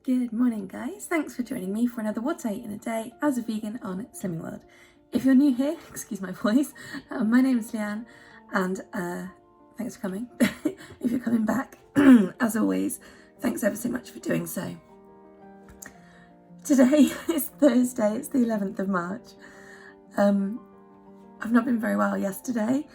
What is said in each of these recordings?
Good morning guys, thanks for joining me for another What I Eat in a Day as a vegan on Slimming World. If you're new here, excuse my voice, my name is Leanne and thanks for coming. If you're coming back, as always, thanks ever so much for doing so. Today is Thursday, it's the 11th of March. I've not been very well yesterday,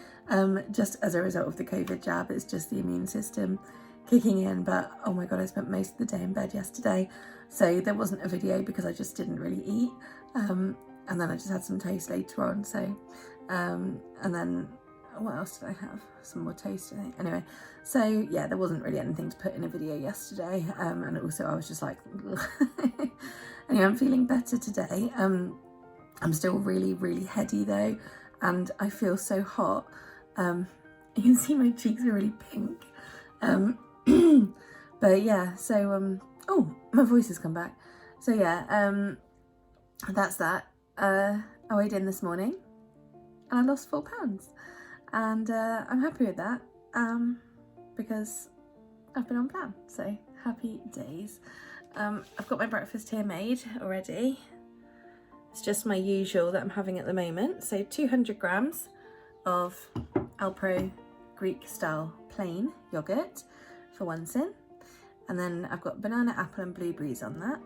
just as a result of the COVID jab. It's just the immune system kicking in, but oh my god, I spent most of the day in bed yesterday, so there wasn't a video because I just didn't really eat, and then I just had some toast later on, so and then what else did I have? Some more toast, I think. Anyway, so yeah, there wasn't really anything to put in a video yesterday, and also I was just like anyway, I'm feeling better today. I'm still really heady though, and I feel so hot. You can see my cheeks are really pink. But yeah, so oh, my voice has come back. So yeah, that's that. I weighed in this morning and I lost 4 pounds, and I'm happy with that, because I've been on plan, so happy days. I've got my breakfast here made already. It's just my usual that I'm having at the moment. So 200 grams of Alpro Greek style plain yogurt for 1 syn, and then I've got banana, apple and blueberries on that.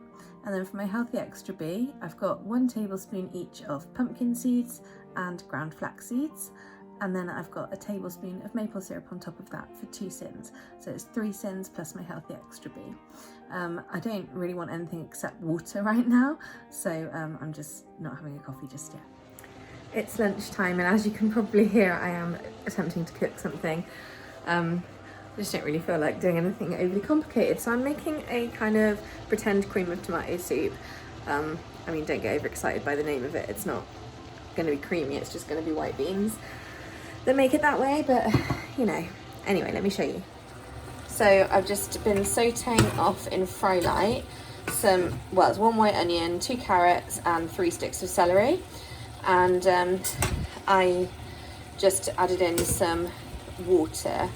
And then for my healthy extra B, I've got 1 tablespoon each of pumpkin seeds and ground flax seeds, and then I've got a tablespoon of maple syrup on top of that for 2 syns. So it's 3 syns plus my healthy extra B. I don't really want anything except water right now, so I'm just not having a coffee just yet. It's lunchtime, and as you can probably hear, I am attempting to cook something. I just don't really feel like doing anything overly complicated, so I'm making a kind of pretend cream of tomato soup. I mean, don't get overexcited by the name of it. It's not going to be creamy, it's just going to be white beans that make it that way, but you know. Anyway, let me show you. So I've just been sauteing off in fry light some, well, it's 1 white onion, 2 carrots and 3 sticks of celery, and I just added in some water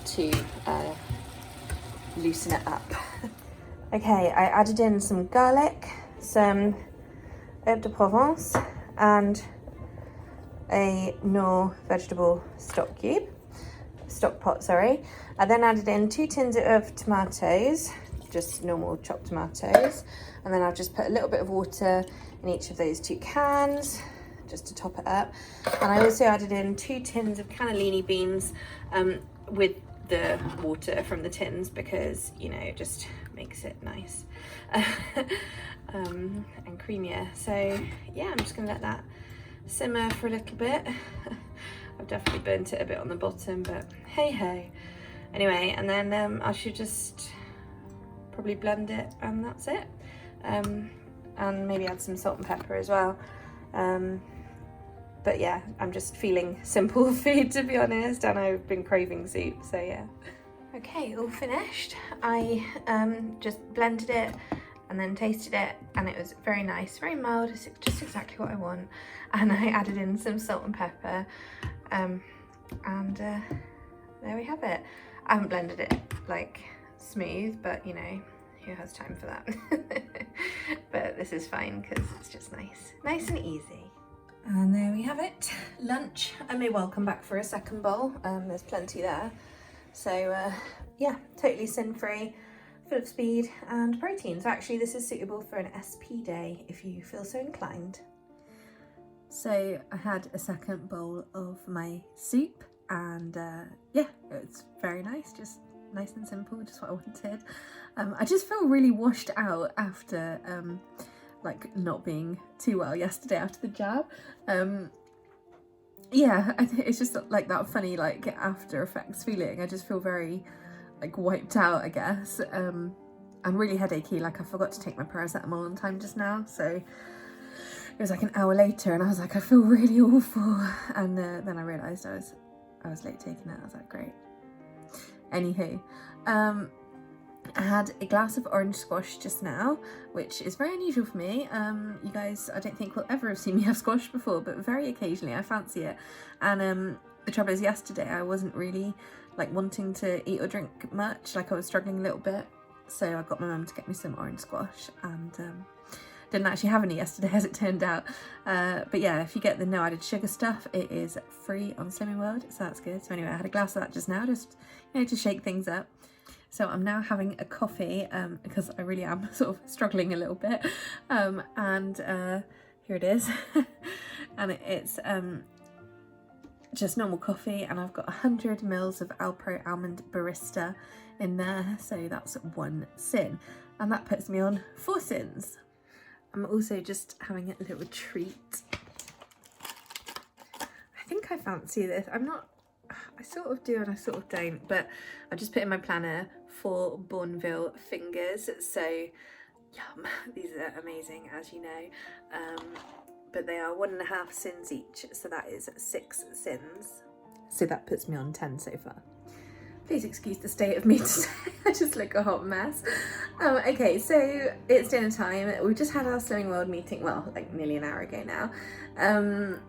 to loosen it up. Okay, I added in some garlic, some herbe de Provence and a Knorr vegetable stock pot, sorry. I then added in 2 tins of tomatoes, just normal chopped tomatoes, and then I've just put a little bit of water in each of those 2 cans just to top it up. And I also added in 2 tins of cannellini beans with the water from the tins, because you know, it just makes it nice and creamier. So yeah, I'm just gonna let that simmer for a little bit. I've definitely burnt it a bit on the bottom, but hey ho. Anyway, and then I should just probably blend it, and that's it. And maybe add some salt and pepper as well. But yeah, I'm just feeling simple food, to be honest, and I've been craving soup, so yeah. Okay, all finished. I just blended it and then tasted it, and it was very nice, very mild, just exactly what I want. And I added in some salt and pepper, and there we have it. I haven't blended it like smooth, but you know, who has time for that? But this is fine because it's just nice and easy. And there we have it, lunch. I may well come back for a second bowl, there's plenty there. So yeah, totally sin-free, full of speed and protein. So actually this is suitable for an SP day if you feel so inclined. So I had a second bowl of my soup, and yeah, it's very nice, just nice and simple, just what I wanted. I just feel really washed out after like not being too well yesterday after the jab. Yeah, I think it's just like that funny like after effects feeling. I just feel very like wiped out, I guess. I'm really headachy, like I forgot to take my paracetamol on time just now, so it was like an hour later and I was like, I feel really awful, and then I realised I was late taking it. I was like, great. Anywho, I had a glass of orange squash just now, which is very unusual for me. You guys, I don't think will ever have seen me have squash before, but very occasionally I fancy it. And the trouble is, yesterday I wasn't really like wanting to eat or drink much, like I was struggling a little bit. so I got my mum to get me some orange squash, and didn't actually have any yesterday as it turned out. But yeah, if you get the no added sugar stuff, it is free on Slimming World, so that's good. So anyway, I had a glass of that just now, just, you know, to shake things up. So I'm now having a coffee because I really am sort of struggling a little bit. And here it is. And it's just normal coffee, and I've got 100 mils of Alpro Almond Barista in there. So that's 1 syn. And that puts me on 4 syns. I'm also just having a little treat. I think I fancy this. I sort of do and I sort of don't, but I've just put in my planner 4 Bourneville fingers. So yum, these are amazing, as you know. But they are 1.5 syns each, so that is 6 syns. So that puts me on 10 so far. Please excuse the state of me today. I just look a hot mess. Okay, so it's dinner time. We just had our Slimming World meeting, well, like nearly an hour ago now. And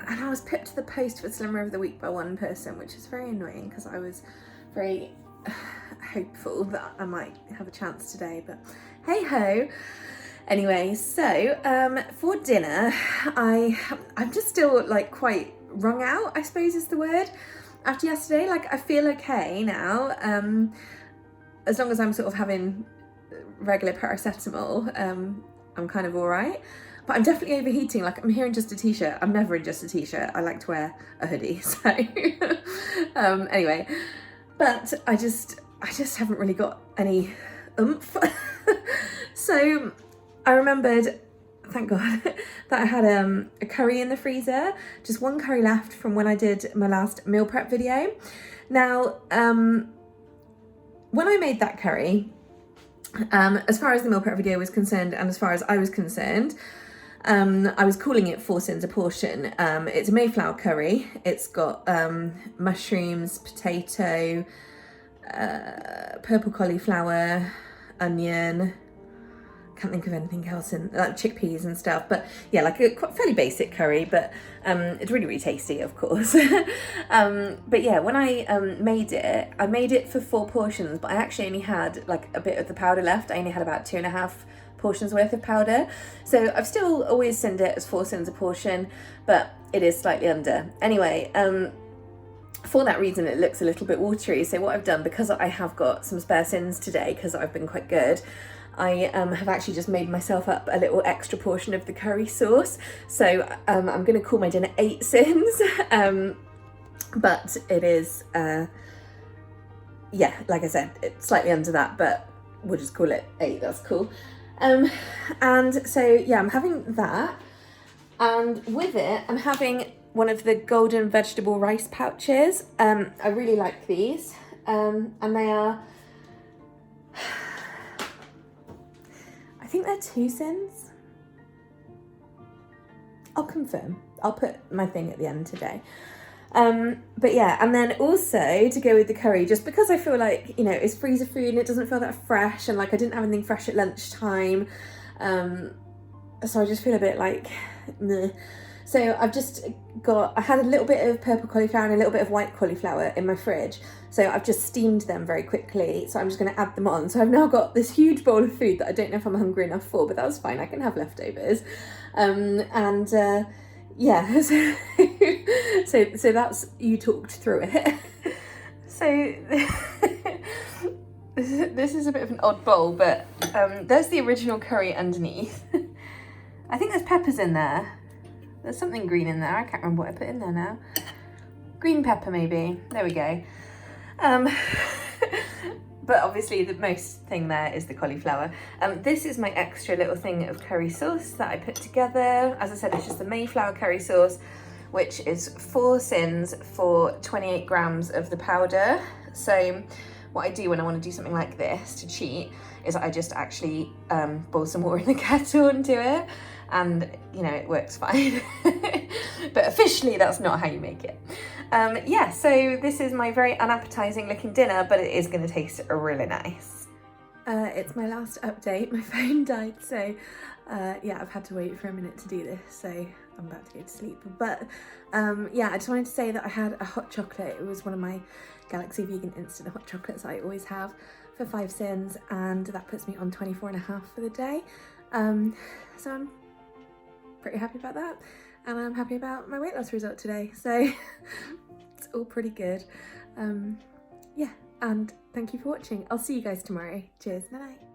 I was put to the post for Slimmer of the Week by one person, which is very annoying because I was very hopeful that I might have a chance today, but hey ho. Anyway, so for dinner, I'm just still like quite wrung out, I suppose is the word. After yesterday, like I feel okay now, as long as I'm sort of having regular paracetamol, I'm kind of all right. But I'm definitely overheating. Like I'm here in just a t-shirt. I'm never in just a t-shirt. I like to wear a hoodie. So anyway, but I just haven't really got any oomph. So I remembered, thank God, that I had a curry in the freezer. Just 1 curry left from when I did my last meal prep video. Now, when I made that curry, as far as the meal prep video was concerned, and as far as I was concerned, I was calling it 4 syns a portion. It's a Mayflower curry. It's got mushrooms, potato, purple cauliflower, onion. Can't think of anything else in, like chickpeas and stuff. But yeah, like a fairly basic curry, but it's really, really tasty, of course. But yeah, when I made it for 4 portions, but I actually only had like a bit of the powder left. I only had about 2.5 portions worth of powder. So I've still always synned it as 4 syns a portion, but it is slightly under. Anyway, for that reason, it looks a little bit watery. So what I've done, because I have got some spare syns today, because I've been quite good, I have actually just made myself up a little extra portion of the curry sauce. So I'm going to call my dinner 8 syns, but it is, yeah, like I said, it's slightly under that, but we'll just call it 8, that's cool. And so, yeah, I'm having that, and with it, I'm having one of the golden vegetable rice pouches. I really like these, and they are, I think they're 2 syns. I'll confirm. I'll put my thing at the end today. But yeah, and then also to go with the curry, just because I feel like, you know, it's freezer food and it doesn't feel that fresh, and like I didn't have anything fresh at lunchtime. So I just feel a bit like, meh. So I've just got, I had a little bit of purple cauliflower and a little bit of white cauliflower in my fridge. So I've just steamed them very quickly. So I'm just going to add them on. So I've now got this huge bowl of food that I don't know if I'm hungry enough for, but that's fine. I can have leftovers. Yeah, so that's, you talked through it. So this is a bit of an odd bowl, but there's the original curry underneath. I think there's peppers in there. There's something green in there. I can't remember what I put in there now. Green pepper, maybe. There we go. But obviously the most thing there is the cauliflower. This is my extra little thing of curry sauce that I put together. As I said, it's just the Mayflower curry sauce, which is 4 syns for 28 grams of the powder. So what I do when I want to do something like this to cheat is I just actually boil some water in the kettle and do it. And, you know, it works fine. But officially, that's not how you make it. Yeah, so this is my very unappetizing looking dinner, but it is going to taste really nice. It's my last update. My phone died, so yeah, I've had to wait for a minute to do this. So I'm about to go to sleep. But yeah, I just wanted to say that I had a hot chocolate. It was one of my Galaxy Vegan instant hot chocolates I always have for 5 syns, and that puts me on 24.5 for the day. So I'm pretty happy about that, and I'm happy about my weight loss result today, so it's all pretty good. Yeah, and thank you for watching. I'll see you guys tomorrow. Cheers, night night.